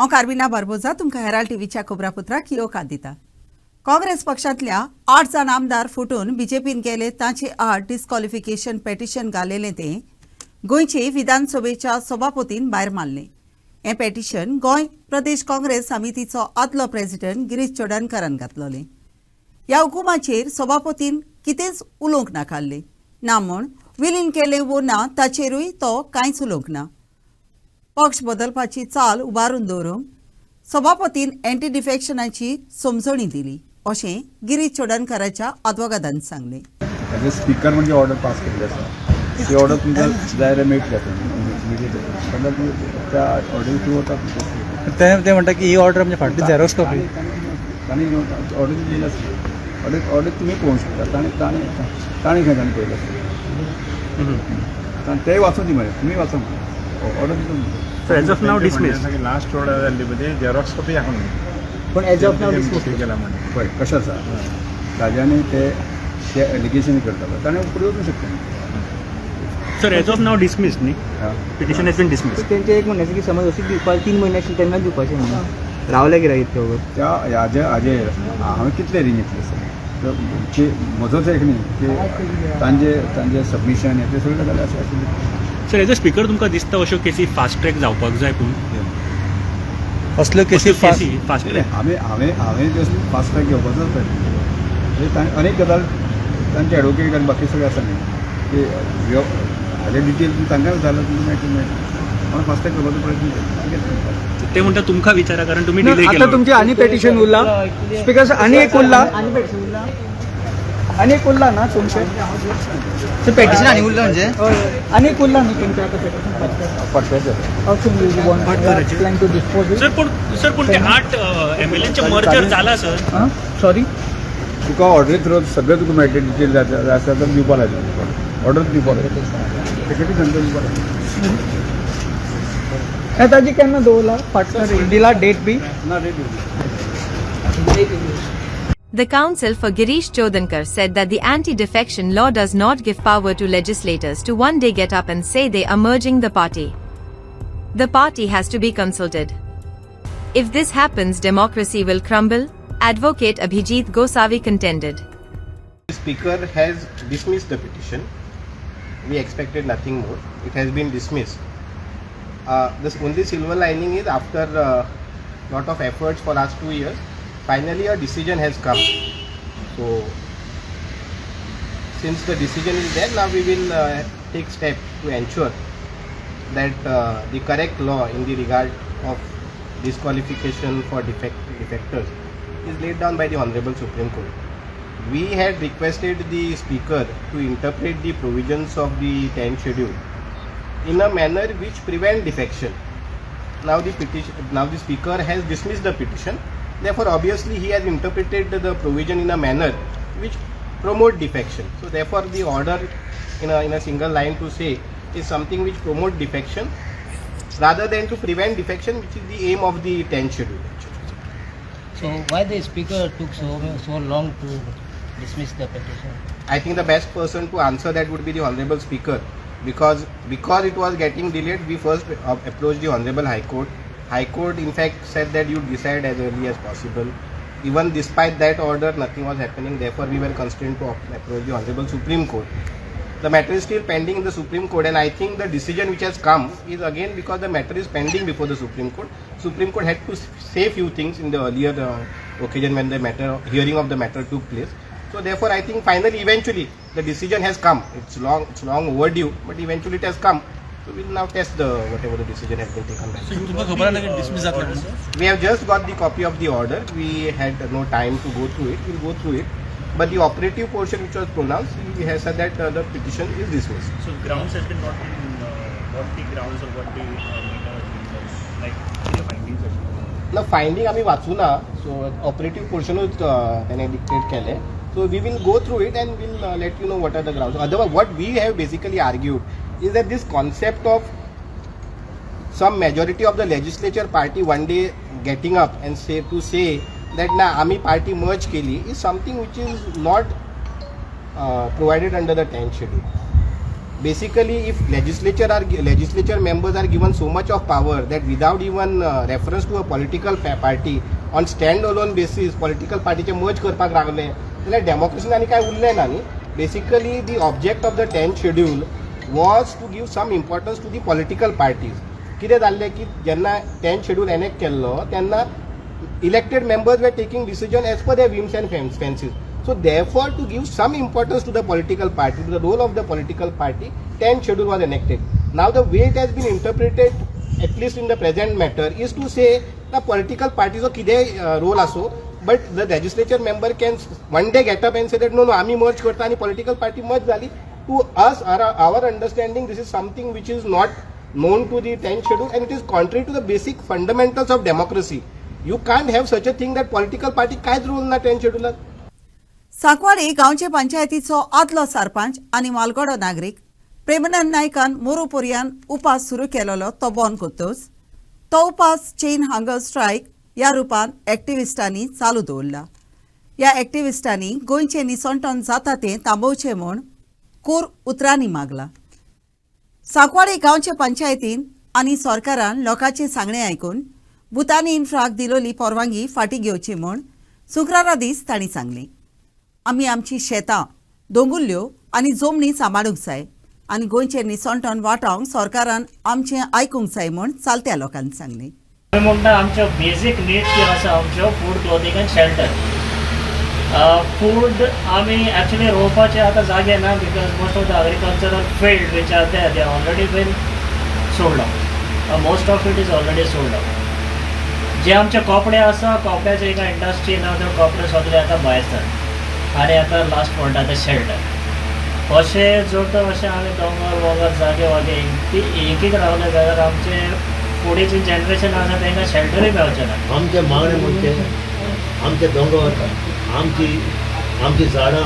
हांव कार्बिना बार्बोजा तुमकां हेराल्ड टीव्हीच्या खोबरापत्राक येवकार दिता. काँग्रेस पक्षांतल्या 8 जाण आमदार फुटून बीजेपीन केले तांचे आड डिस्क्वॉलिफिकेशन पेटिशन घालेलें तें गोंयचे विधानसभेच्या सभापतीन भायर मारलें. हें पेटिशन गोंय प्रदेश काँग्रेस समितीचो आदलो प्रेसिडेंट गिरीश चोडणकरान घातलोलें. ह्या हुकुमाचेर सभापतीन कितेंच उलोवंक नाकाल्लें. ना म्हूण विलीन केलें वो ना ताचेरूय तो कांयच उलोवंक ना. पक्ष बदलपाची चाल उबारून दवरूंक सभापतीन एंटी डिफेक्शनाची समजणी दिली अशें गिरीश चोडणकराच्या आदवोगादान सांगलें. एज अ स्पीकर म्हणजे ऑर्डर पास केल्ली आसा ती ऑर्डर तुमकां जाय जाल्यार मेळटली जाल्यार त्या ऑर्डरी थ्रू वता ते म्हणटा की ही ऑर्डर म्हणजे फाटली झेरॉक्स कॉपी तांणी ऑर्डर दिली आसली. ऑर्डर तुमी पळोवंक शकता ताणी खंय ताणी पळयली आसली तेंय वाचूं दी मरे तुमी वाचूं ऑर्डर दिता. So as of now dismissed. Last order जाल्ली म्हणजे झेरॉक्स कॉपी दाखोवन पण एज ऑफ नाव डिसमिस केला म्हणजे पळय कशें आसा राजांनी ते एलिगेशन करता ताणें फुडें वचूंक शकता. Sir as of now dismissed न्ही पिटिशन हॅज बीन डिसमिस्ड. त्यांचे एक म्हणण्याचं की समज अशी दिवपाक 3 महिने आशिल्ले तेन्ना दिवपाचें म्हणून रावले कित्याक इतके वगत त्या हाजे हांवें कितले रिंग घेतले म्हजोच एक न्ही की तांचे सबमिशन हें तें सगळें जालें अशें आशिल्लें. सर एज अ स्पीकर तुमकां दिसता अश्यो केसी फास्ट ट्रॅक जावपाक जाय पूण असल्यो केसी फास्ट ट्रॅक हांवें त्यो फास्ट ट्रॅक घेवपाचोच प्रयत्न अनेक गजाल तांचे एडवोकेट आनी बाकी सगळें आसा न्ही की हाजे डिटेल तांकां विचारलो मेळटा हांव फास्ट ट्रॅक घेवपाचो प्रयत्न केलो. ते म्हणटा तुमकां विचारा कारण तुमी डिले केलो. आता तुमची आनी पेटिशन उरला स्पीकर आनी एक उरला ना तुमचे पेटिशन आणि उरलं म्हणजे आनी एक उरला न्ही तुमचे आता पेटिशन सर पण ते 8 MLAचे मर्जर जाला सर. सॉरी तुका ऑर्डरी थ्रू सगळें तुका मेळटा डिटेल जाय आसा तर दिवपा लायला ऑर्डर दिवपा लायला टिकेटी सेंटर दिवपा लायला. ताजी केन्ना दवरला फाटल्यान दिला डेट बी ना date The counsel for Girish Chodhankar said that the anti-defection law does not give power to legislators to one day get up and say they are merging the party. The party has to be consulted. If this happens, democracy will crumble, Advocate Abhijit Gosavi contended. The Speaker has dismissed the petition. We expected nothing more. It has been dismissed. The only silver lining is after lot of efforts for last 2 years, finally a decision has come. So since the decision is there, now we will take steps to ensure that the correct law in the regard of disqualification for defectors is laid down by the Honorable Supreme Court. We had requested the Speaker to interpret the provisions of the 10th schedule in a manner which prevent defection. Now the Speaker has dismissed the petition. Therefore, obviously, he has interpreted the provision in a manner which promote defection. So, therefore, the order in a single line to say is something which promote defection rather than to prevent defection, which is the aim of the 10th schedule. So why the speaker took so long to dismiss the petition? I think the best person to answer that would be the Honorable Speaker, because it was getting delayed. We first approached the Honorable High Court. High Court in fact said that you decide as early as possible. Even despite that order, nothing was happening. Therefore, we were constrained to approach the Honorable Supreme Court. The matter is still pending in the Supreme Court, and I think the decision which has come is again because the matter is pending before the Supreme Court. Supreme Court had to say few things in the earlier occasion when the hearing of the matter took place. So therefore, I think finally, eventually, the decision has come. It's long overdue, but eventually it has come. So we will now test whatever the decision has been taken by. So तुमकां खबर आसा की dismiss जातलो sir. We have just got the copy of the order. We had no time to go through it. We'll go through it. But the operative portion which was pronounced, he has said that the petition is dismissed. So grounds has been not been what the grounds or what the like the findings are. Now finding आम्ही वाचू ना. So operative portionच त्याने dictate केले. So we will go through it and we'll let you know what are the grounds. Otherwise, what we have basically argued is that this concept of some majority of the legislature party one day getting up and say that na ami party merge keli is something which is not provided under the 10th schedule. basically if legislature members are given so much of power that without even reference to a political party on stand-alone basis political party merge करपाक लागले जाल्यार डेमोक्रेसीन आनी काय उरलें ना न्ही. Basically the object of the 10th schedule was to give some importance to the political parties. कितें जाल्लें की जेन्ना 10th schedule enact केल्लो तेन्ना elected members were taking decision as per their whims and fancies. So therefore, to give some importance to the political party, to the role of the political party, 10th schedule was enacted. Now the way it has been interpreted, at least in the present matter, is to say the political parties or kide role aso, but the legislature member can one day get up and say that no, ami merge karta ani political party merge zali. To us, our understanding, this is something which is not known to the 10th schedule and it is contrary to the basic fundamentals of democracy. You can't have such a thing that political party कांयच role ना 10th schedule. सांकवाडी गांवचे पंचायतीचो आदलो सरपंच आनी मालगडो नागरीक प्रेमानंद नायकान मोरोपोरयान उपास सुरू केलेलो तो बंद करतोच तो उपास चेन हंगर स्ट्रायक ह्या रुपान एक्टिविस्टांनी चालू दवरला. ह्या एक्टिविस्टांनी गोंयचे निसंटन जाता तें थांबोवचें म्हूण कोर उतरांनी मागला. सांकवाडी गांवचे पंचायतीन आनी सरकारान लोकांचे सांगणे आयकून भुतानी इन्फ्राक दिलोली परवानगी फाटीं घेवची म्हूण शुक्रारा दीस तांणी सांगली. आमी आमची शेतां दोंगुल्ल्यो आनी जमनी सांबाळूंक जाय आनी गोंयचे निसंटन वाटावंक सरकारान आमचें आयकूंक जाय म्हूण चालत्या लोकांनी सांगलें. म्हणटा आमच्यो बेसीक नीड्स ज्यो आसा आमच्यो food clothing and shelter. Food आमी एक्चुअली रोवपाचे आतां जागे ना because most of the agricultural field which are there they already been sold out. Most of it is already sold out. जे आमचे कपडे आसा कपड्याचे एका इंडस्ट्री ना ते कपडे सगळे आतां भायर सरता आनी आतां लास्ट म्हणटा ते शेल्टर अशें जर तर अशें आमी दोंगर वोगर जागे वागे एक रावले जाल्यार आमचे फुडेंची जनरेशन आसा तांकां शेल्टरूय मेळचें ना. आमचे मागणे म्हणजे आमचे दोंगर आमची झाडां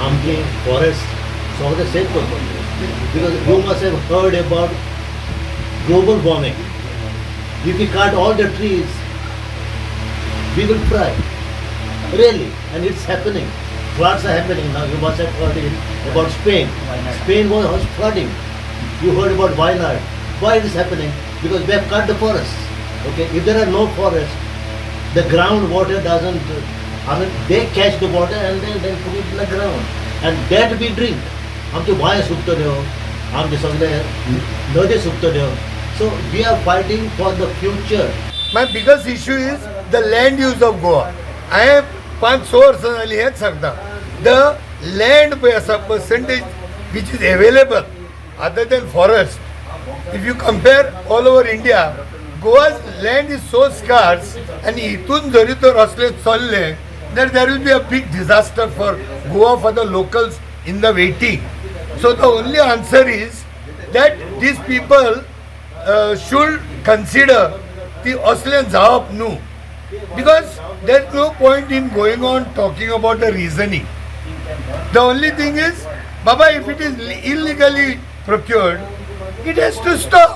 आमची फॉरेस्ट सगळें सेव करपाक because you must have heard about global warming. If we cut all the trees, we will fry. Really, and it's happening. Floods are happening now. You must have heard about Spain. Spain was flooding. You heard about Wayanad. Why it is happening? Because we have cut the forests. Okay, if there are no forests, the groundwater doesn't. I mean, they catch the water and then put it in the ground, and that we drink. आमचे बांय सुकतल्यो, आमचे सगळे नदी सुकतल्यो. So we are fighting for the future. My biggest issue is the land use of Goa. I have 5-6 वर्सां जालीं हेच सांगता. The land percentage which is available other than forest, if you compare all over India, Goa's land is so scarce and हितून जरी तर असले चल्ले that there will be a big disaster for Goa for the locals in the waiting. So the only answer is that these people should consider the Australian Zawap Nu, because there's no point in going on talking about the reasoning. The only thing is, Baba, if it is illegally procured, it has to stop.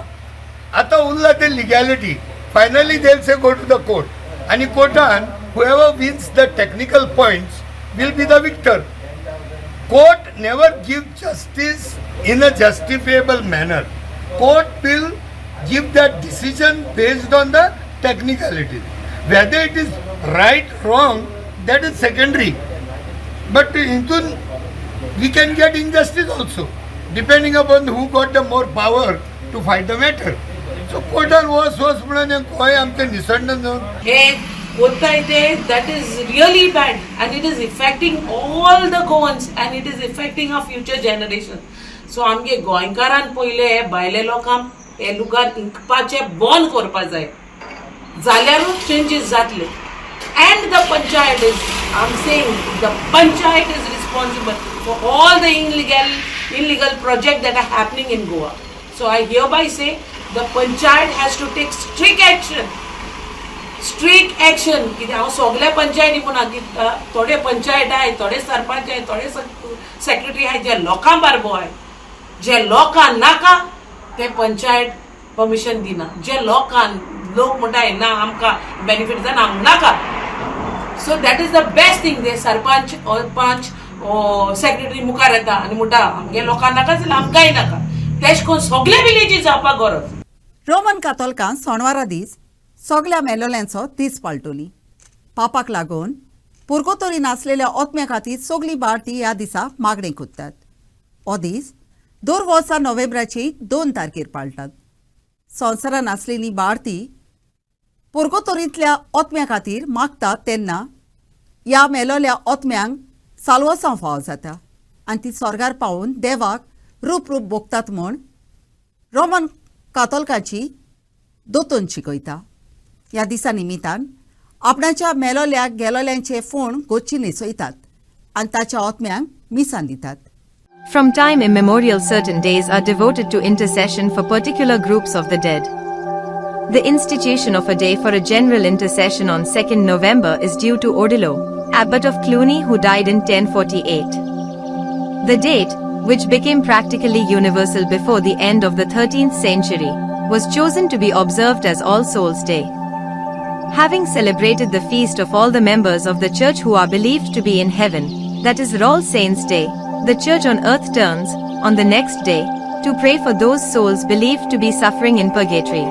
Ata ulla the legality. Finally they'll say go to the court. And in courtan, whoever wins the technical points will be the victor. Court never gives justice in a justifiable manner. Court will give that decision based on the technicality. Whether it is right, wrong, that is secondary. But we can get injustice also, depending upon who got the more power to fight the matter. So, कोर्टान was म्हणून कोय आमचे निसंडन जावन हे कोत्ताय ते that is really bad and it is affecting all the Goans and it is affecting our future generation. So, आमगे गोंयकारान पहिले भायले लोकांक हे लुगार इंकपाचे बंद करपा जाय जाल्यारूच चेंजीस जातले. And the panchayat is, I'm saying, the panchayat is responsible for all the illegal projects that are happening in Goa. So I hereby say the panchayat has to take strict action. Strict action. कित्याक हांव सगळ्या पंचायती म्हणा थोडे पंचायत आहे, थोडे सरपंच आहे, थोडे secretary आहे जे लोकां बारबो आहे, जे लोकां नाका ते पंचायत परमिशन दिना, जे लोकां लोक म्हणटाय ना आमकां बेनिफिट जाना नाका. So that is the best thing. The sarpanch or panch secretary मुखार येता आनी म्हणटा आमगे लोकांक नाका जाल्यार आमकांय नाका तेश कोन्न सगळे विलेजी जावपाक गरज. रोमन कातोलिकां सोणवारा दीस सगळ्या मेलोल्यांचो दीस पाळटली. पापाक लागून पुर्गोतोरीन आसलेल्या ओतम्या खातीर सगळी बाळती ह्या दिसा मागणी कोत्तात. हो दीस दर वर्सा नोव्हेंबराची 2 तारखेर पाळटात. संवसारान आसलेली बाळती पुर्गोतोरींतल्या ओतम्या खातीर मागतात तेन्ना ह्या मेलोल्या ओतम्यांक साल्वसांव फावो जाता आनी ती स्वर्गार पावून देवाक रूप भोगतात म्हूण रोमन कातोलिकांची दोतोन शिकयता. ह्या दिसा निमित्तान आपणाच्या मेलोल्याक गेलोल्यांचे फोण गोच्ची न्हेसयतात आनी ताच्या ओतम्यांक मिसान दितात. From time immemorial, certain days are devoted to intercession for particular groups of the dead. The institution of a day for a general intercession on 2nd November is due to Odilo, abbot of Cluny, who died in 1048. The date, which became practically universal before the end of the 13th century, was chosen to be observed as All Souls' Day. Having celebrated the feast of all the members of the church who are believed to be in heaven, that is All Saints' Day, the church on earth turns, on the next day, to pray for those souls believed to be suffering in purgatory.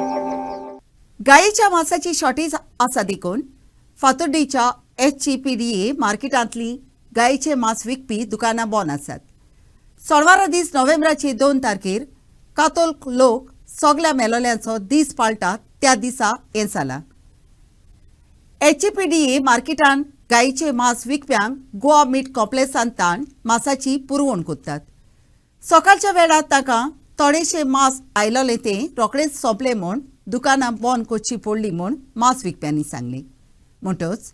गायेच्या मांसाची shortage आसा देखून फातोर्डेच्या HCPDA मार्केटांतली गायेचे मांस विकपी दुकानां बंद आसात. सोणवारा दीस नोव्हेंबराचे 2 तारखेर कातोलिक लोक सगळ्या मेलोल्यांचो दीस पाळटात त्या दिसा हें जालां. HCPDA मार्केटान गायेचे मांस विकप्यांक गोवा मीट कॉम्प्लेक्सान ताण मांसाची पुरवण कोत्तात. सकाळच्या वेळार ताका थोडेशें मांस आयलोलें तें रोखडेंच सोंपलें म्हूण दुकानां बंद करची पडली म्हूण मांस विकप्यांनी सांगलें. म्हणटच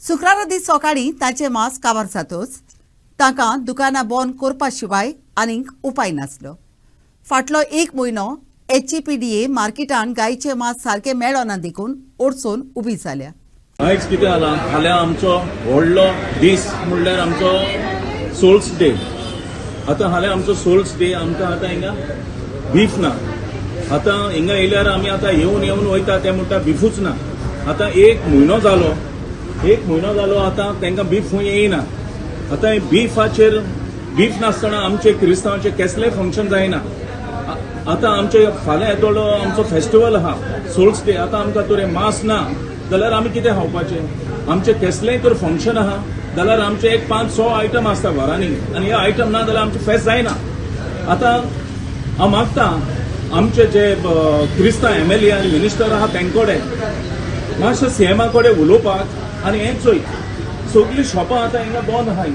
शुक्रारा दीस सकाळीं ताचें मांस काबार जातच ताका दुकानां बंद करपा शिवाय आनीक उपाय नासलो. फाटलो 1 म्हयनो HCPDA मार्केटान गायेचें मांस सारकें मेळना देखून ओडचून उबी जाल्या. आयज कितें जालां, फाल्यां आमचो व्हडलो दीस म्हणल्यार आमचो सोल्स डे. आतां फाल्यां आमचो सोल्स डे, आमकां आतां हिंगा बीफ ना. आतां हिंगा येयल्यार आमी आतां येवन वयता ते म्हणटा बीफूच ना. आतां 1 म्हयनो जालो आतां तांकां बीफ खंय येयना. आतां बीफाचेर बीफ नासतना आमचे क्रिस्तांवांचे कसलें फंक्शन जायना. आतां आमचे फाल्यां येतलो आमचो फेस्टिवल आहा सोल्स डे. आतां आमकां तर मांस ना जाल्यार आमी कितें खावपाचें. आमचें कसलेंय तर फंक्शन आहा जाल्यार आमचे एक 5-6 आयटम आसता घरांनी आनी हे आयटम ना जाल्यार आमचें फेस्त जायना. आतां हांव मागता आमचे जे क्रिस्तांव MLA आनी मिनिस्टर आहा तेंकोडे मातशें CMA कडेन उलोवपाक आनी हें चोय. सगळीं शॉपां आतां हिंगा बंद आहाय.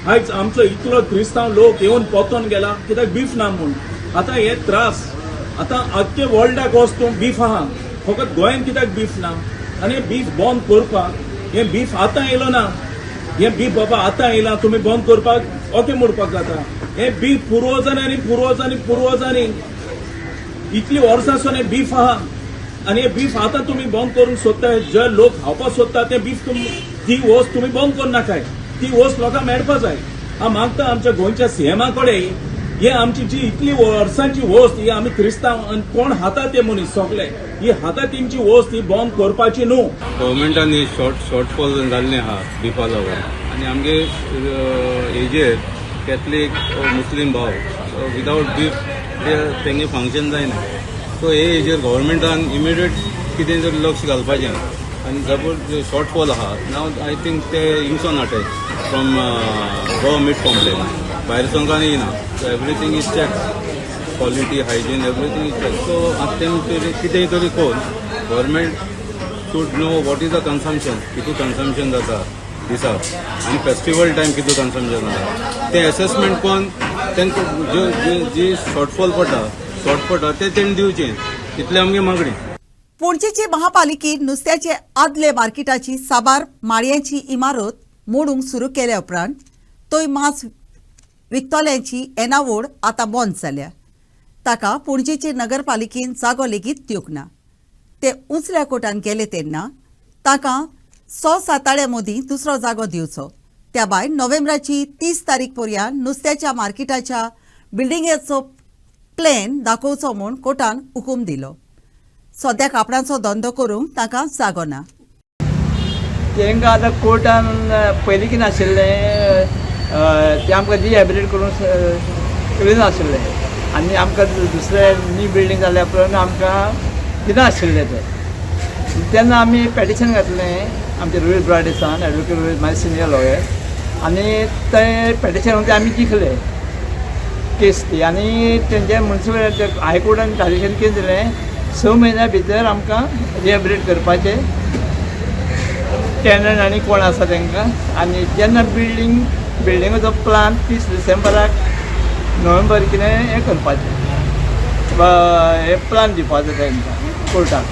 आयज आमचो इतलो क्रिस्तांव लोक येवन पोतोन गेला कित्याक बीफ ना म्हूण. आतां हे त्रास आतां आख्खे वर्ल्डाक वचूं बीफ आहा, फकत गोंयांत कित्याक बीफ ना. आनी बीफ बंद करपाक, हे बीफ आतां येयलो ना, हे बीफ बाबा आतां येयला तुमी बंद करपाक ओके म्हणपाक जाता. हे बीफ पुर्वजांनी इतली वर्सांसून हे बीफ आहा आनी हे बीफ आतां तुमी बंद करूंक सोदता. जे लोक खावपाक सोदता ते बीफ ती वस्त तुमी बंद करूं नाकाय. ती वस्त लोकांक मेळपा जाय. हांव मागता आमच्या गोंयच्या CMA कडेन हे आमची जी इतली वर्सांची वस्त ही आमी क्रिस्तांव कोण खाता ते मनीस सगळे ही हाता तेंची वस्त ही बंद करपाची न्हू. गव्हर्मेंटान शॉर्टफॉल जाल्लें आहा बिफा लागून आनी आमगे हेजेर कॅथलीक मुस्लीम भाव विदावट बीफ तेंगे फंक्शन जायना. सो हे हेजेर गव्हर्मेंटान इमिडिएट कितें तरी लक्ष घालपाचें. आनी सपोज शॉर्टफॉल आहा नाव आय थिंक ते युसन attach from Goa meat complex भायर सोंकान येयना. So everything is check, quality hygiene everything is check. सो आतां कितेंय तरी कोण government should know what is the consumption, कितू कन्सम्पशन जाता दिसाक आनी फेस्टिवल टायम कितू कन्सम्पशन जाता तें एसेसमेंट कोन्न तांकां जी शॉर्टफॉल पडटा ते तेणी दिवचें. इतलें आमगे मागणी. पणजेचे महापालिकेन नुस्त्याचे आदले मार्केटाची साबार माळयांची इमारत मोडूंक सुरू केल्या उपरांत थंय मांस विकतल्यांची येणावळ आतां बंद जाल्या. ताका पणजेचे नगरपालिकेन जागो लेगीत दिवंक ना. ते उंचल्या कोर्टान गेले तेन्ना ताका 100 साताळ्या मदीं दुसरो जागो दिवचो. त्या भायर नोव्हेंबराची 30 तारीख पर्यंत नुस्त्याच्या मार्केटाच्या बिल्डिंगेचो प्लॅन दाखोवचो म्हूण कोर्टान हुकूम दिलो. सद्याक आपणाचो धंदो करूंक ताका जागो ना. तांकां आतां कोर्टान पयलीं कितें आशिल्लें ते आमकां रिहॅबिलिटेट करून करिनाशिल्ले आनी आमकां दुसरें न्यू बिल्डींग जाल्या उपरांत आमकां दिनाशिल्ले ते तेन्ना आमी पेटिशन घातलें आमचे रोहीत ब्राडेसान एडवोकेट रोहीत म्हाजे सिनियर लॉयर आनी ते पेटिशन आमी जिखले केस ती आनी तेंचे म्युनिसिपल हायकोर्टान डिसिजन कितें दिलें 6 म्हयन्या भितर आमकां रिहॅबिलिटेट करपाचें टॅनंट आनी कोण आसा तांकां आनी जेन्ना बिल्डिंगाचो प्लान 30 डिसेंबराक नोव्हेंबर कितें हें करपाचें हे प्लान दिवपाचो तांकां कोर्टाक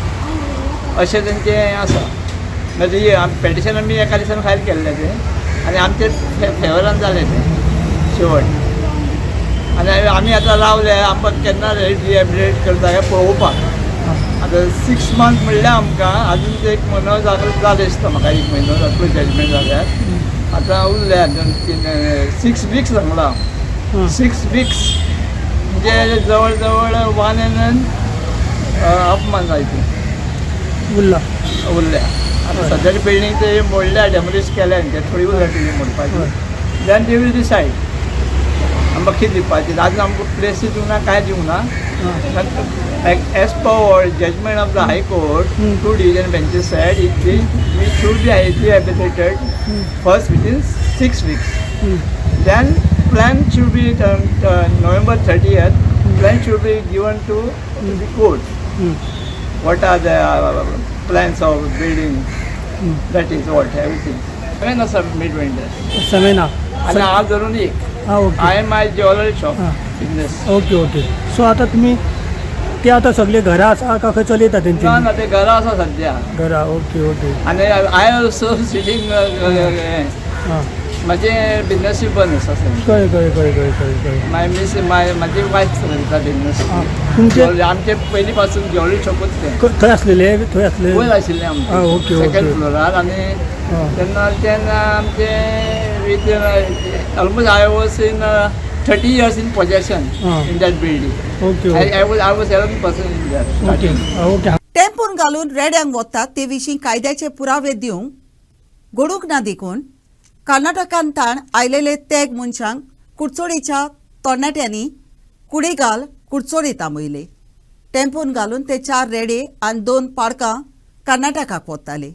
अशें तेंचें हें आसा मागीर पेटिशन आमी एका दिसान फायल केल्लें तें आनी आमचे फेवरान जालें तें शेवट आनी आमी आतां रावले आमकां केन्ना रिहॅबिलिटेट करता हें पळोवपाक आतां 6 मंथ म्हणल्यार आमकां आजून एक म्हयनो जाले दिसता म्हाका 1 म्हयनो जातलो जजमेंट जाल्यार आतां उरल्या 6 वीक्स सांगला 6 वीक्स म्हणजे जवळ जवळ 1.5 मंथ जायते उरल्या आतां सद्याची बिल्डींग ते मोडल्या डेमोलिश केल्या ते थोडी उरल्या मोडपाची देन दे वील डिसायड आमकां कितें दिवपाचें आजून आमकां प्लेसीस दिवना कांय दिवना as per judgement of the high court 2 division benches said we should be rehabilitated first within 6 weeks. Then plan should be November 30th. Plan should be given to the court. What are the plans of building? That is what everything. When submit vendor. Samena. आणि हांव धरून एक I am my jewellery shop business. Okay so आता तुम्ही ते आता सगळे घरा आसा का खंय चलयता तेंची ना ते घरा आसा सद्या घरा ओके आनी आय ऑल्सो सिटींग म्हाजे बिझनस बंद आसा कळ्ळें माय मिस म्हाजी वायफ चलयता बिझनस तुमचे आमचे पयलीं पासून ज्वेलरी शॉपच तें थंय आसलेले वयर आशिल्लें आमचें ओके सेकंड फ्लोरार आनी तेन्ना आमचे with almost I was in 30 years in possession in that building. I was 11% in there. टेम्पोन घालून रेड्यांक वतात ते विशीं कायद्याचे पुरावे दिवंक घडूंक ना देखून कर्नाटकांत ताण आयलेले तेग मनशांक कुडचोडीच्या तरणाट्यांनी कुडेगाल कुडचोडी थांबयले. टेम्पोन घालून ते 4 रेडे आनी 2 पाडकां कर्नाटकाक वताले.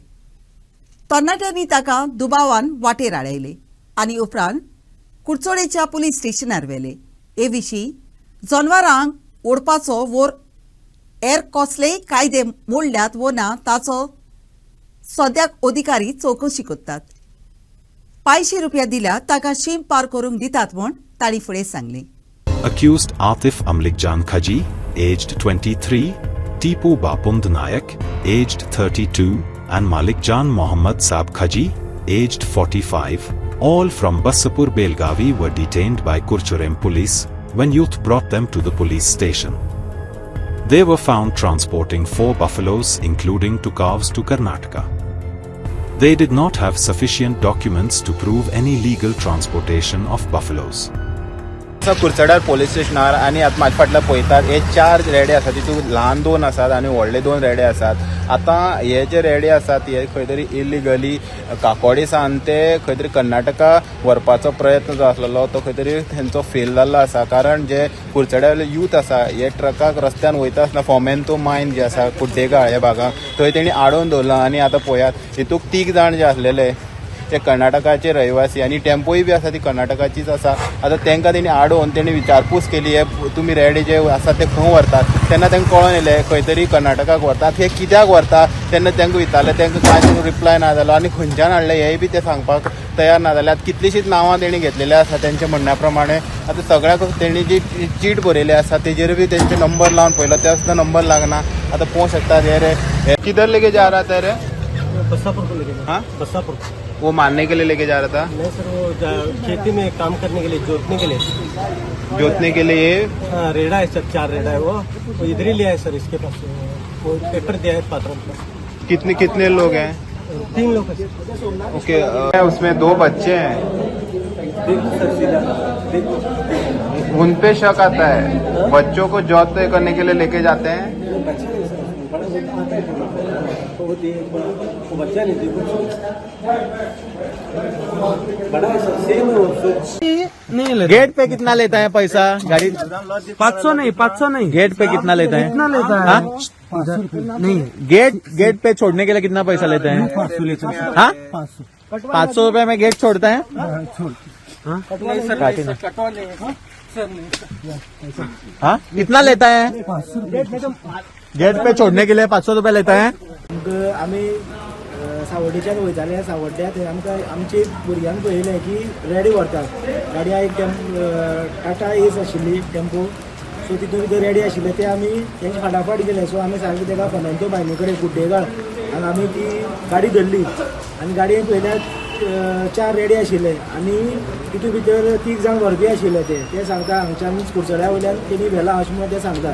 तरणाट्यांनी ताका दुबावान वाटेर हाडयले आनी उपरांत कुडचोडेच्या पुलीस स्टेशनार व्हेले. हे विशीं जनावरांक ओडपाचो वोर हेर कसलेय कायदे मोडल्यात वो ना ताचो सद्याक अधिकारी चवकशी करतात. 500 रुपया दिल्यार ताका शीम पार करूंक दितात म्हूण तांणी फुडें सांगलें. Accused Atif Amlikjan Khaji, aged 23, Tipu Bapund Nayak, aged 32, and Malikjan Mohammad Saab Khaji, aged 45, all from Basapur Belgavi were detained by Kurchurem police when youth brought them to the police station. They were found transporting 4 buffaloes including 2 calves to Karnataka. They did not have sufficient documents to prove any legal transportation of buffaloes. कुर्चडार police स्टेशनार आनी आतां म्हाज्या फाटल्यान पळयतात हे 4 रेडे आसात तितून ल्हान 2 आसात आनी व्हडले 2 रेडे आसात. आतां हे जे रेडे आसात हे खंय तरी इलिगली काकोडेसान ते खंय तरी कर्नाटका व्हरपाचो प्रयत्न जो आसलेलो तो खंय तरी तेंचो फेल जाल्लो आसा. कारण जे कुर्चड्यावयले यूथ आसा हे ट्रकाक रस्त्यान वयता आसतना फोमेंतो मायन जे आसा कुड्डेगाळ ह्या भागांत थंय तेणी आडोवन दवरला आनी आतां पळयात हितूंक 3 जाण जे आसलेले ते कर्नाटकाचे रहिवासी आनी टेम्पोय बी आसा ती कर्नाटकाचीच आसा. आतां तांकां तेणी आडोवन तेणी विचारपूस केली हे तुमी रेडे जे आसा ते खंय व्हरतात तेन्ना तांकां कळोन येयलें खंय तरी कर्नाटकाक व्हरतात. हे कित्याक व्हरतात तेन्ना तांकां विचारलें तांकां कांयच रिप्लाय ना जालो आनी खंयच्यान हाडलें हेंय बी ते सांगपाक तयार ना जाल्यार कितलींशींच नांवां तेणी घेतलेली आसा तेंच्या म्हणण्या प्रमाणे. आतां सगळ्याक तेणी जी चीट बरयली आसा तेजेर बी तेंचे नंबर लावन पळयलो ते सुद्दां नंबर लागना. आतां पळोवंक शकतात हे रे किधर लेके जा रहा था रे बसापुर को लेके हाँ बसापुर वो मारने के लिए लेके जा रहा था. नहीं सर वो खेती में काम करने के लिए जोतने के लिए हाँ रेडा है सर 4 रेडा है वो इधर ही लिया है सर इसके पास वो पेपर दिया है पात्रों का. कितने लोग हैं 3 लोग हैं. ओके उसमें 2 बच्चे हैं उन पे शक आता है बच्चों को जॉब करने के लिए लेके जाते हैं गेट पे कितना लेता है पैसा गाड़ी? 500 नहीं, 500 नहीं, गेट पे कितना लेता है? कितना लेता है? नहीं, गेट पे छोड़ने के लिए कितना पैसा लेते हैं? 500 लेता है। हाँ, 500 500 रुपए में गेट छोड़ता है? हाँ, कितना लेता है? गेट पे छोड़ने के लिए 500 रुपए लेता है? आम्ही सावड्डेच्यान वयताले, सावड्ड्या थंय आमकां आमचे भुरग्यांक पळयलें की रेडी व्हरतात. गाडी एक टाटा एस आशिल्ली टेम्पो, सो तितून भितर रेडी आशिल्ले ते आमी तेंचे फाटाफाट गेले. सो आमी सारके तेका फोनांचो बायने कडेन कुड्डेगाळ आनी आमी ती गाडी धरली आनी गाडयेन पळयल्यार 4 रेडी आशिल्ले आनी तितून भितर 3 जाण व्हरपी आशिल्ले. ते सांगता हांगच्यान कुडचड्या वयल्यान तेणी व्हेला अशें म्हणून ते सांगता.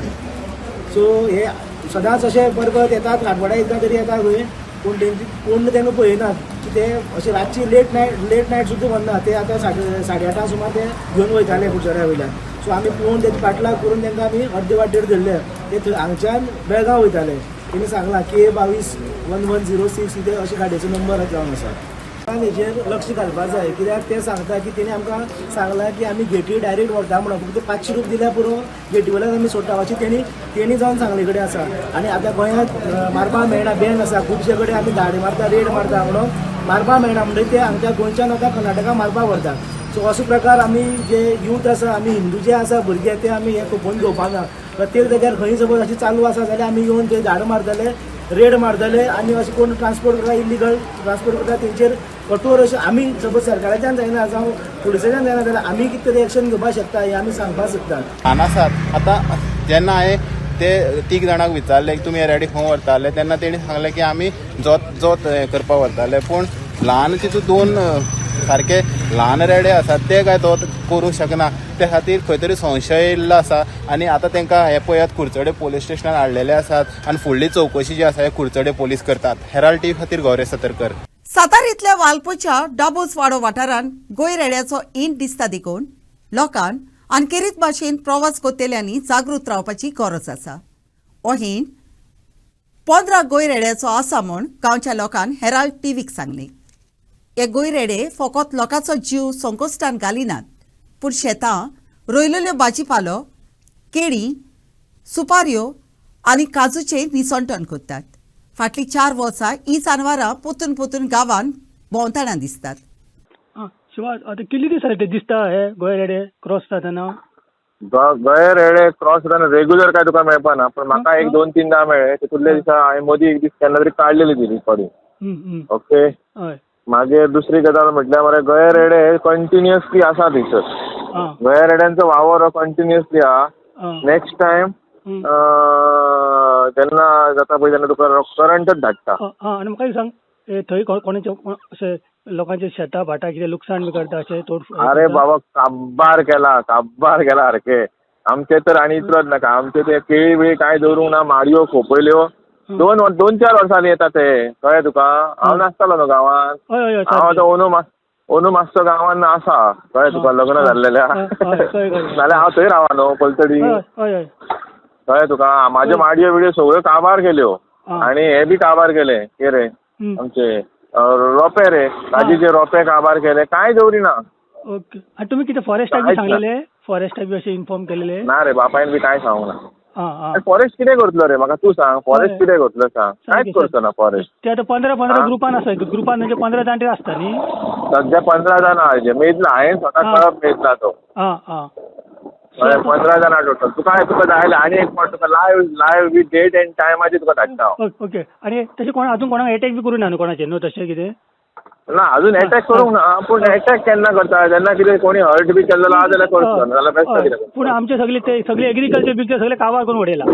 सो हे सदांच अशे परत येतात, आठवड्या एकदां तरी येता खंय, पूण तेंका पळयनात की ते अशे रातची लेट नायट सुद्दां व्हरना. ते आतां 8:30 सुमार ते घेवन वयताले कुडचड्या वयल्यान. सो आमी पळोवन तेची पाटलाग करून तेंकां आमी अर्दे वाटेर धरले. ते हांगच्यान बेळगांव वयताले. तेणी सांगलां K221106 कितें अशें गाडयेचो नंबर जावन आसा. हेचेर लक्ष घालपाक जाय, कित्याक ते सांगता की तेणी आमकां सांगलां की आमी गेटी डायरेक्ट व्हरता म्हणून, फक्त 500 रुपया दिल्यार पुरो गेटी वयल्यान आमी सोडटा अशें तेणी जावन सांगले कडेन आसा. आनी आतां गोंयांत मारपाक मेळना, बॅन आसा. खुबशे कडेन आमी धाडे मारता, रेड मारता म्हणून मारपाक मेळना म्हणटकीर ते हांगच्या गोंयच्यान आतां कर्नाटका मारपाक व्हरता. सो असो प्रकार आमी जे यूथ आसा, आमी हिंदू जे आसा भुरगे, ते आमी हे खपोवन घेवपाक ना. प्रत्येक जाग्यार खंय सपोज अशें चालू आसा जाल्यार आमी येवन थंय धाड मारतले, रेड मारतले आनी अशें कोण ट्रान्सपोर्ट करता, इलिगल ट्रान्सपोर्ट करता तेंचेर कठोर अशें आमी सपोज सरकाराच्यान जायना जावं पुलिसाच्यान जायना जाल्यार आमी कितें तरी एक्शन घेवपाक शकता, हे आमी सांगपाक शकतात. ल्हान आसात. आतां जेन्ना हांवें ते 3 जाणांक विचारले की तुमी रेडी खंय व्हरताले, तेन्ना तेणी सांगलें की आमी जोत करपाक व्हरताले. पूण ल्हान तितून 2 सारके ल्हान रेडे आसात, ते काय तो करूंक शकना. त्या खातीर खंय तरी संशय येयल्लो आसा आनी आतां तांकां हे पळयात कुडचडे पुलीस स्टेशनार हाडलेले आसात आनी फुडली चवकशी जी आसा हे कुडचडे पुलीस करतात. हेराल्ड टीव्ही खातीर गौरव सतरकर. सातारींतल्या वालपूच्या डाबोस वाडो वाठारांत गोंय रेड्याचो इंट दिसता देखून लोकांक अनकेरीत भाशेन प्रवास कोत्तेल्यांनी जागृत रावपाची गरज आसा. हो हिंट 15 गोंय रेड्याचो आसा म्हूण गांवच्या लोकांन हेराल्ड टीव्हीक सांगलें. हे गोंय रेडे फकत लोकांचो जीव संकोश्टान घालिनात, पूण शेतां, रोयलेल्यो भाजीपालो, केळीं, सुपाऱ्यो आनी काजूचें निसंटण करतात. फाटलीं 4 वर्सां ही जानवरां पोतून गांवांत भोंवतना दिसतात. शिवाज, आतां कितले दीस जाले ते दिसता हे गोंय रेडे क्रॉस जातना? गोंय रेडे क्रॉस जातना रेग्युलर काय तुका मेळपाना, पण म्हाका 1-2-3 मेळ्ळे. तितूंतले दिसा हांवें मदीं एक दीस केन्ना तरी काडलेली ती रिकॉर्डिंग. ओके. मागीर दुसरी गजाल म्हटल्यार मरे गोंय रेडे कंटिन्युअसली आसा थंयसर. गोंय रेड्यांचो वावर कंटिन्युअसली आहा. नेक्स्ट टायम जेन्ना जाता पळय तेन्ना तुका करंटच धाडटा. आनी म्हाका एक सांग, थंय कोणाचे अशें लोकांचे शेतां भाटां कितें लुकसाण बी करता अशें तोड? अरे बाबा काब्बार केला सारके. आमचे तर आनी इतलोच नाका, आमचे ते केळी बिळी कांय दवरूंक ना, माडयो खोपयल्यो 2-4 वर्सांनी येता ते, कळ्ळें तुका. हांव नासतालो न्हू गांवांत, हांव आतां अंदू मातसो गांवांत आसा, कळ्ळें तुका, लग्न जाल्लेल्या. नाल्यार हांव थंय रावा न्हू पलतडी, कळ्ळें तुका. म्हाज्यो माडयो बिडयो सगळ्यो काबार केल्यो आनी हे बी काबार केले. रे आमचे रोंपे रे, भाजीचे रोंपे काबार केले, कांय दवरिना. ओके. आनी तुमी कितें फॉरेस्टाक बी सांगलेले? फॉरेस्टाक बी अशें इन्फॉर्म केलेले? ना रे, बापायन बी कांय सांगूंक ना. फॉरेस्ट कितें करतलो रे, म्हाका तूं सांग. फॉरेस्ट कितें करतलो सांग, कांयच करचो ना फॉरेस्ट. ते आतां 15 ग्रुपान आसा, ग्रुपान म्हणजे 15 जाण आसता न्ही? सध्या 15 जाण आहा. मेजला हांवें स्वता कळप मेजला तो. 15 जाणां टोटल. तुका जाय आनी एक फावट तुका लायव्ह विथ डेट एंड टायमाची तुका धाडटा. ओके. आनी तशें अजून कोणाक अटॅक बी करूं ना न्हू कोणाचेर न्हू तशें कितें? ना, अजून अटॅक करूंक ना, पूण अटॅक केन्ना करता जेन्ना कितें कोणी हर्ट बी केल्लो आहा जाल्यार करता, नाल्यार बेश्ट कितें. पूण आमचे सगळे एग्रीकल्चर बिल्चर सगळे काबार करून उडयला.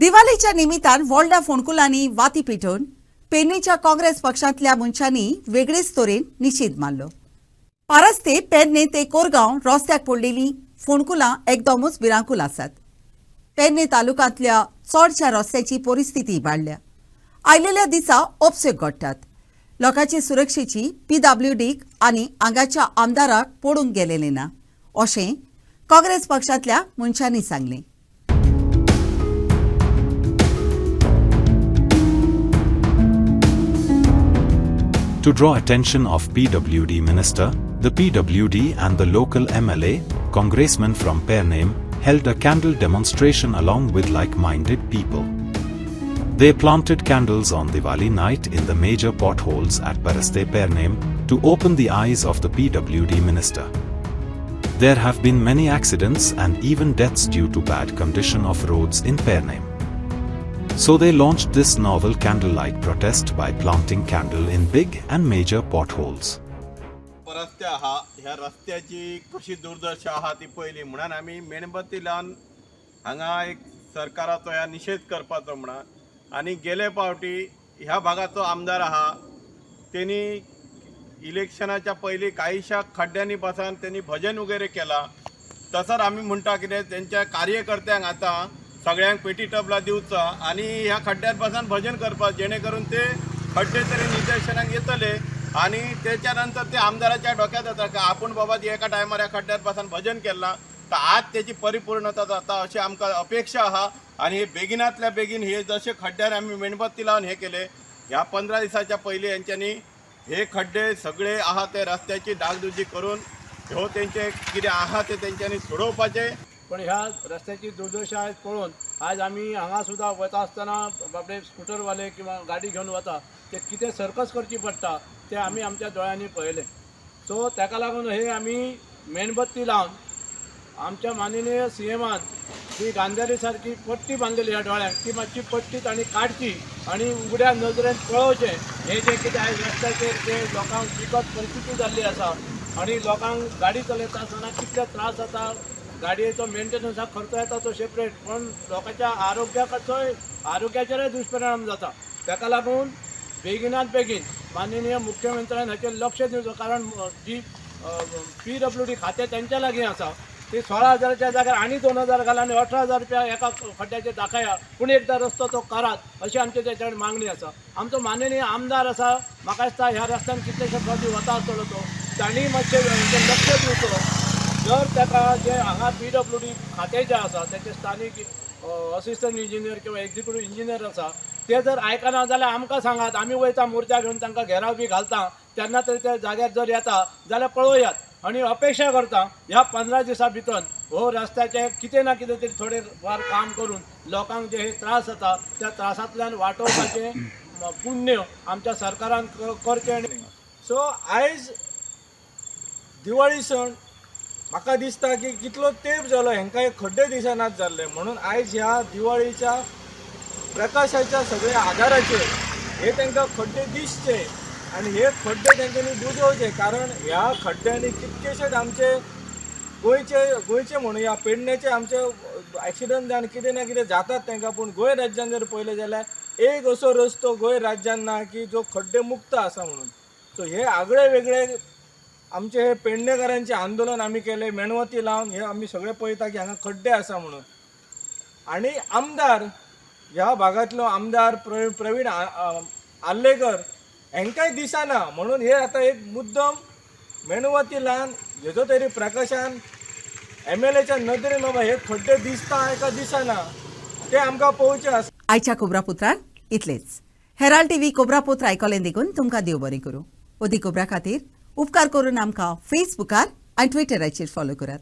दिवाळीच्या निमित्तान व्हडल्या फोंडकुलांनी वाती पेटोवन पेडणेच्या काँग्रेस पक्षांतल्या मनशांनी वेगळेच तरेन निशेध मारलो. पारस्ते, पेडणे ते कोरगांव रस्त्याक पडलेलीं फोंडकुलां एकदमूच भिरांकूल आसात. पेडणे तालुक्यांतल्या चडशा रस्त्याची परिस्थिती इबाडल्या. आयलेल्या दिसा उपसेक घडटात. लोकांचे सुरक्षेची PWDक आनी हांगाच्या आमदाराक पडूंक गेलेलें ना, अशें काँग्रेस पक्षांतल्या मनशांनी सांगलें. To draw attention of PWD minister, the PWD and the local MLA, congressman from Pername, held a candle demonstration along with like-minded people. They planted candles on Diwali night in the major potholes at Baraste Pername to open the eyes of the PWD minister. There have been many accidents and even deaths due to bad condition of roads in Pername. So they launched this novel candlelight protest by planting candle in big and major potholes. रस्ते आहा ह्या रस्त्याची कशी दुर्दशा आहा ती पयली म्हणून आमी मेणबत्ती लावन हांगा एक सरकाराचो ह्या निषेध करपाचो म्हणून आनी गेले फावटी ह्या भागाचो आमदार आहा तेणी इलेक्शनाच्या पयलीं काहीशा खड्ड्यांनी बसान त्यांनी भजन वगैरे केला तसंच आम्ही म्हणटा कितें त्यांच्या कार्यकर्त्यांक आता सगळ्यांक पेटी टबला दिवचा आणि ह्या खड्ड्यात बसान भजन करपाक जेणे करून ते खड्डे तरी निदर्शनाक येतले आणि त्याच्यानंतर ते आमदाराच्या डोक्यात येता की आपण बाबा एका टायमार ह्या खड्ड्यात बसान भजन केला तर आज त्याची परिपूर्णता जाता अशी आमकां अपेक्षा आहा आणि हे बेगिनातल्या बेगीन हे जसे खड्ड्यार आम्ही मेणबत्ती लावन हे केले ह्या 15 दिसाच्या पयलीं यांच्यानी हे खड्डे सगळे आहा ते रस्त्याची डागडुजी करून ह्यो तेंचे कितें आहा ते तेंच्यांनी सोडोवपाचे. पण ह्या रस्त्याची दुर्दशा पळोवन आज आमी हांगा सुद्दां वता आसतना बाबडे स्कूटरवाले किंवा गाडी घेवन वता ते कितें सर्कस करची पडटा ते आमी आमच्या दोळ्यांनी पळयले. सो ताका लागून हे आमी मेणबत्ती लावन आमच्या माननीय सीएमान ही गांधारी सारकी पट्टी बांदलेली ह्या दोळ्यांक ती मातशी पट्टी तांणी काडची आणि उगड्या नजरेन पळोवचें हे जे कितें आयज रस्त्याचेर जे लोकांक बिकट परिस्थिती जाल्ली आसा आणि लोकांक गाडी चलयता आसतना कितले त्रास जाता गाडयेचो मेंटेनन्साक खर्च येता तो सेपरेट पण लोकांच्या आरोग्याचेरय दुश्परिणाम जाता. ताका लागून बेगिनात बेगीन माननीय मुख्यमंत्र्यान हाचेर लक्ष दिवचो कारण जी PWD खातें तेंच्या लागीं आसा ती 16,000च्या जाग्यार आनी 2,000 घाला आनी 18,000 रुपया एका खड्ड्याचेर दाखया पूण एकदां रस्तो तो करात अशी आमची तेच्या मागणी आसा. आमचो माननीय आमदार आसा म्हाका दिसता ह्या रस्त्यान कितलेशे फावटी वता आसतलो तो तांणी मातशें लक्ष दिवचो. जर ताका जे हांगा PWD खातें जें आसा तेचे स्थानीक असिस्टंट इंजिनियर किंवा एक्झिक्युटीव इंजिनियर आसा ते जर आयकना जाल्यार आमकां सांगात आमी वयता मोर्चा घेवन तांकां घेराव बी घालता तेन्ना तरी ते जाग्यार जर येता जाल्यार पळोवयात आणि अपेक्षा करता ह्या 15 दिसां भितर हो रस्त्याचे कितें ना कितें तरी थोडे वार काम करून लोकांक जे हे त्रास जाता त्या त्रासांतल्यान वाटोवपाचें पुण्य आमच्या सरकारान करचें. सो आयज दिवाळी सण म्हाका दिसता की कितलो तेंप जालो हांकां एक खड्डे दिसनात जाल्ले म्हणून आयज ह्या दिवाळीच्या प्रकाशाच्या सगळ्या आदाराचेर हे तांकां खड्डे दिसचे आणि हे खड्डे तांच्यांनी बुजोवचे कारण ह्या खड्ड्यांनी कितकेशेच आमचे गोंयचे म्हणुया पेडणेचे आमचे एक्सिडंट जावन कितें ना कितें जातात तांकां पूण गोंय राज्यान जर पळयलें जाल्यार एक असो रस्तो गोंय राज्यान ना की जो खड्डे मुक्त आसा म्हणून. सो हे आगळे वेगळे आमचे हे पेडणेकारांचे आंदोलन आमी केले मेणबत्ती लावन हे आमी सगळे पळयता की हांगा खड्डे आसा म्हणून. आणि आमदार ह्या भागांतलो आमदार प्रवीण आल्लेकर हांकांय दिसना म्हणून हे आतां एक मुद्दम मेणबत्ती लावन हेजो तरी प्रकाशान MLAच्या नदरेन बाबा हे खड्डे दिसता काय दिसना ते आमकां पळोवचें आसा. आयच्या कोबरापुत्रान इतलेच. हेराल्ड TV कोबरापुत्र आयकलें देखून तुमकां देव बरें करूं. ओदी कोबरा खातीर उपकार करून आमकां फेसबुकार आनी ट्विटराचेर फॉलो करात.